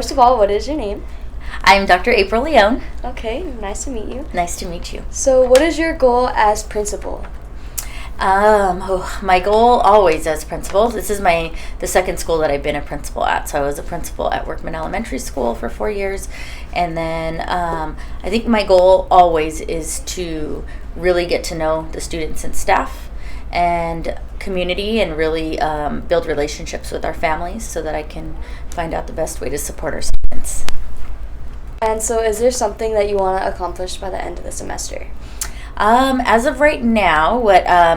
first of all, what is your name? I'm Dr. April Leone. Okay, nice to meet you. Nice to meet you. So, what is your goal as principal? My goal always as principal. This is the second school that I've been a principal at. So I was a principal at Workman Elementary School for 4 years, and then I think my goal always is to really get to know the students and staff and community, and really build relationships with our families so that I can find out the best way to support our students. And so, is there something that you want to accomplish by the end of the semester? As of right now,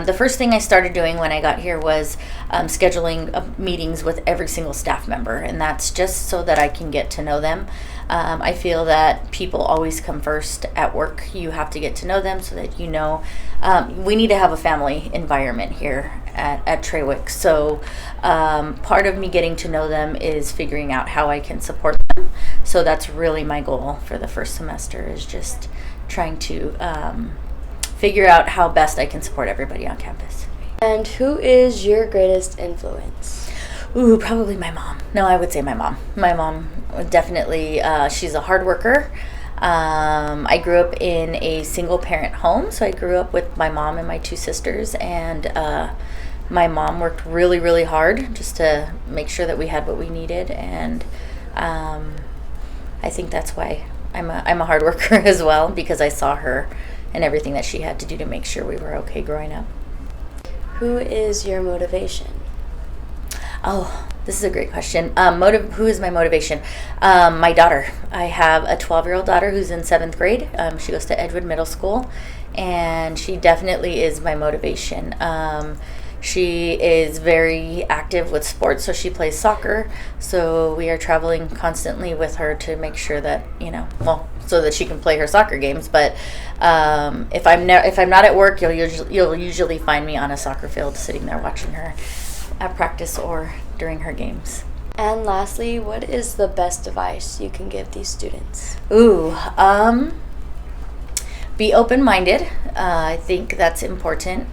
the first thing I started doing when I got here was scheduling meetings with every single staff member, and that's just so that I can get to know them. I feel that people always come first at work. You have to get to know them so that you know. We need to have a family environment here at Traweek. So part of me getting to know them is figuring out how I can support them. So that's really my goal for the first semester, is just trying to figure out how best I can support everybody on campus. And who is your greatest influence? Ooh, probably my mom. No, I would say my mom. My mom, definitely, she's a hard worker. I grew up in a single parent home, so I grew up with my mom and my two sisters, and my mom worked really, really hard just to make sure that we had what we needed, and I think that's why I'm a hard worker as well, because I saw her and everything that she had to do to make sure we were okay growing up. Who is your motivation? Oh, this is a great question. Who is my motivation? My daughter. I have a 12-year-old daughter who's in 7th grade. She goes to Edgewood Middle School, and she definitely is my motivation. She is very active with sports, so she plays soccer. So we are traveling constantly with her to make sure that, so that she can play her soccer games. But if I'm not at work, you'll usually find me on a soccer field sitting there watching her at practice or during her games. And lastly, what is the best advice you can give these students? Be open-minded. I think that's important.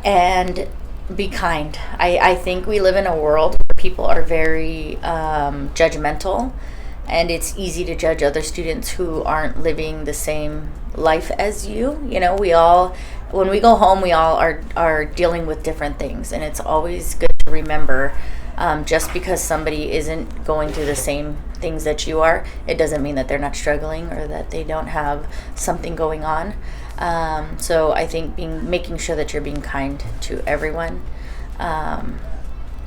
And be kind. I think we live in a world where people are very judgmental, and it's easy to judge other students who aren't living the same life as you. When we go home, we all are dealing with different things, and it's always good to remember, just because somebody isn't going through the same things that you are, it doesn't mean that they're not struggling or that they don't have something going on. So I think making sure that you're being kind to everyone,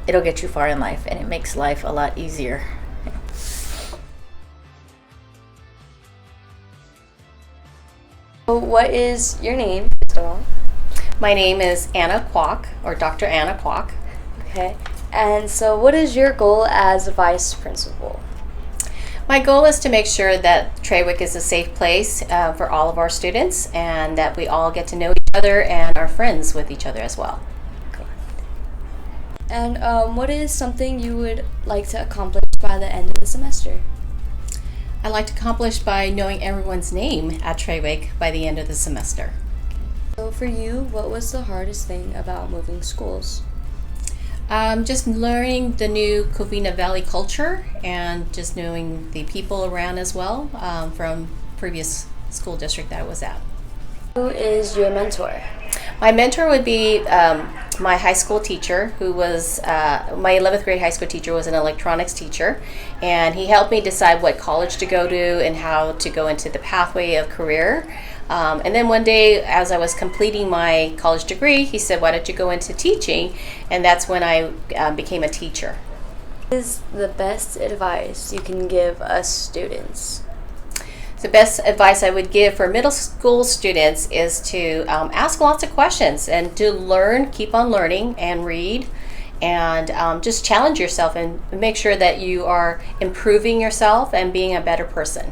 it'll get you far in life, and it makes life a lot easier. So what is your name, first of all? My name is Anna Kwok, or Dr. Anna Kwok. Okay. And so what is your goal as vice principal? My goal is to make sure that Traweek is a safe place for all of our students, and that we all get to know each other and are friends with each other as well. And what is something you would like to accomplish by the end of the semester? I'd like to accomplish by knowing everyone's name at Traweek by the end of the semester. So for you, what was the hardest thing about moving schools? Just learning the new Covina Valley culture, and just knowing the people around as well, from previous school district that I was at. Who is your mentor? My mentor would be my high school teacher, who was my 11th grade high school teacher, was an electronics teacher, and he helped me decide what college to go to and how to go into the pathway of career. And then one day, as I was completing my college degree, he said, "Why don't you go into teaching?" And that's when I became a teacher. What is the best advice you can give us students? The best advice I would give for middle school students is to ask lots of questions, and to learn, keep on learning, and read, and just challenge yourself and make sure that you are improving yourself and being a better person.